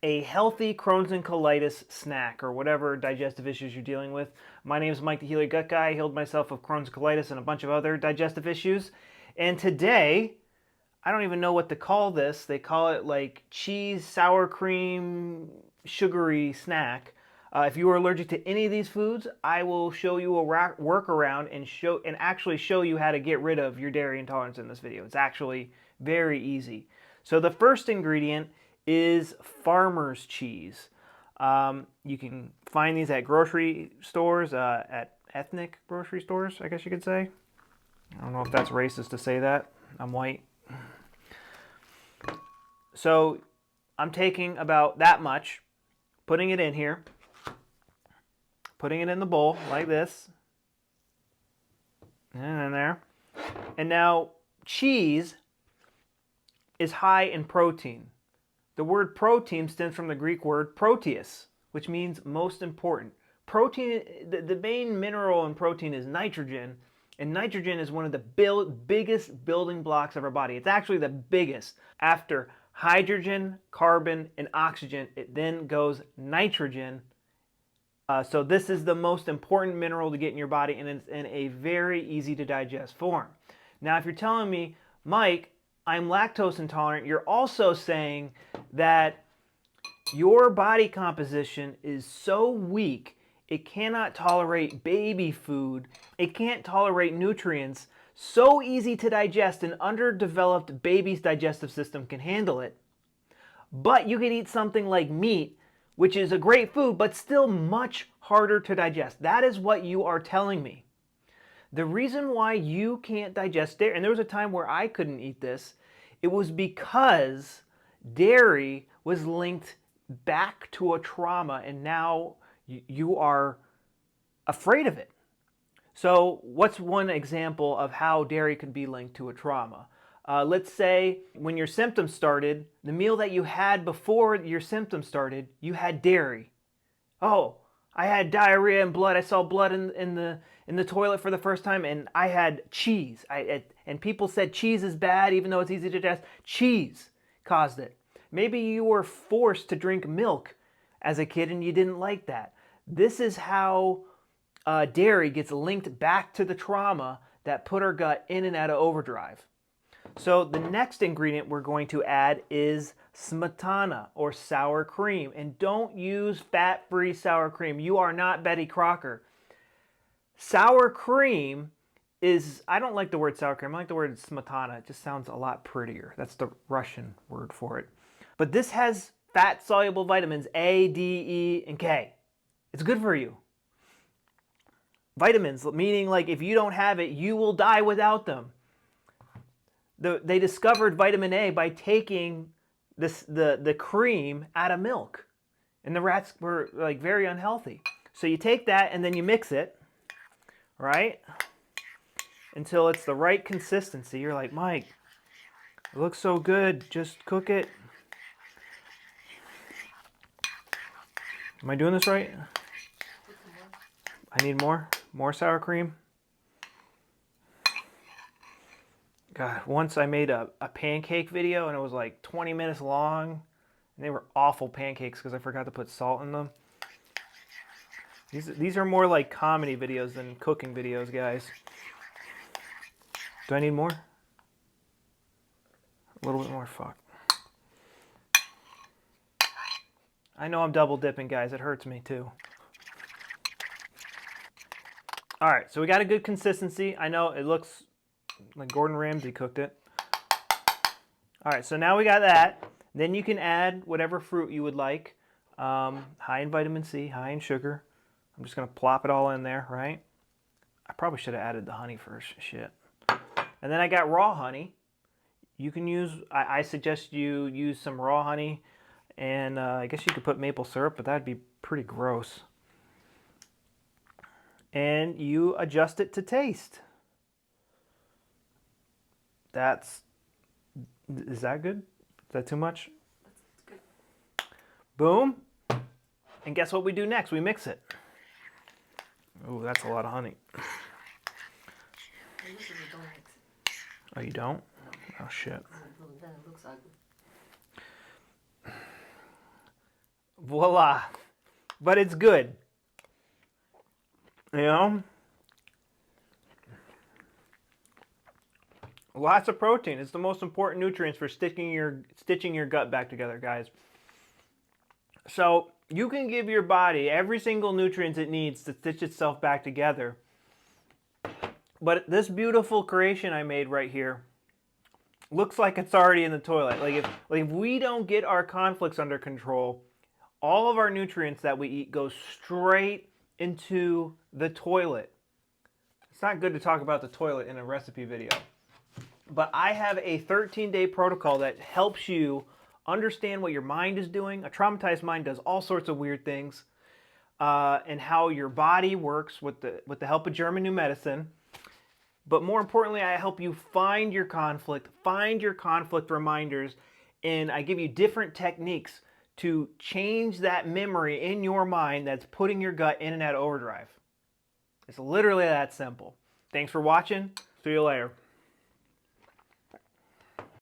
a healthy Crohn's and colitis snack or whatever digestive issues you're dealing with. My name is Mike the Healer Gut Guy. I healed myself of Crohn's colitis and a bunch of other digestive issues. And today, I don't even know what to call this. They call it like cheese, sour cream, sugary snack. If you are allergic to any of these foods, I will show you a workaround and actually show you how to get rid of your dairy intolerance in this video. It's actually very easy. So the first ingredient is farmer's cheese. You can find these at grocery stores, at ethnic grocery stores, I guess you could say. I don't know if that's racist to say that. I'm white. So I'm taking about that much, putting it in here, putting it in the bowl like this, and in there. And now cheese is high in protein. The word protein stems from the Greek word proteus, which means most important. Protein, the main mineral in protein is nitrogen, and nitrogen is one of the biggest building blocks of our body. It's actually the biggest. After hydrogen, carbon, and oxygen, it then goes nitrogen. So this is the most important mineral to get in your body, and it's in a very easy to digest form. Now, if you're telling me, Mike, I'm lactose intolerant, you're also saying that your body composition is so weak, it cannot tolerate baby food, it can't tolerate nutrients, so easy to digest, an underdeveloped baby's digestive system can handle it. But you can eat something like meat, which is a great food, but still much harder to digest. That is what you are telling me. The reason why you can't digest dairy, and there was a time where I couldn't eat this, it was because dairy was linked back to a trauma, and now you are afraid of it. So what's one example of how dairy could be linked to a trauma? Let's say when your symptoms started, the meal that you had before your symptoms started, you had dairy. Oh, I had diarrhea and blood. I saw blood in the toilet for the first time, and I had cheese. And people said cheese is bad, even though it's easy to digest. Cheese caused it. Maybe you were forced to drink milk as a kid, and you didn't like that. This is how dairy gets linked back to the trauma that put our gut in and out of overdrive. So the next ingredient we're going to add is smetana, or sour cream. And don't use fat-free sour cream. You are not Betty Crocker. Sour cream is, I don't like the word sour cream, I like the word smetana. It just sounds a lot prettier. That's the Russian word for it. But this has fat-soluble vitamins A, D, E, and K. It's good for you. Vitamins, meaning like if you don't have it, you will die without them. They discovered vitamin A by taking the cream out of milk. And the rats were like very unhealthy. So you take that and then you mix it, right? Until it's the right consistency. You're like, Mike, it looks so good. Just cook it. Am I doing this right? I need more? More sour cream? God, once I made a pancake video and it was like 20 minutes long. And they were awful pancakes because I forgot to put salt in them. These are more like comedy videos than cooking videos, guys. Do I need more? A little bit more, fuck. I know I'm double dipping, guys. It hurts me too. All right, so we got a good consistency. I know it looks like Gordon Ramsay cooked it. All right, so now we got that. Then you can add whatever fruit you would like. High in vitamin C, high in sugar. I'm just gonna plop it all in there, right? I probably should have added the honey first, shit. And then I got raw honey. You can use, I suggest you use some raw honey, and I guess you could put maple syrup, but that'd be pretty gross. And you adjust it to taste. Is that good? Is that too much? That's good. Boom. And guess what we do next? We mix it. Oh, that's a lot of honey. I usually don't mix it. Oh, you don't? Oh, shit. Then it looks ugly. Voila. But it's good. You know? Lots of protein. It's the most important nutrients for stitching your gut back together, guys. So you can give your body every single nutrient it needs to stitch itself back together. But this beautiful creation I made right here looks like it's already in the toilet. Like if we don't get our conflicts under control, all of our nutrients that we eat go straight into the toilet. It's not good to talk about the toilet in a recipe video. But I have a 13-day protocol that helps you understand what your mind is doing. A traumatized mind does all sorts of weird things. And how your body works with the help of German new medicine. But more importantly, I help you find your conflict reminders, and I give you different techniques to change that memory in your mind that's putting your gut in and out of overdrive. It's literally that simple. Thanks for watching. See you later.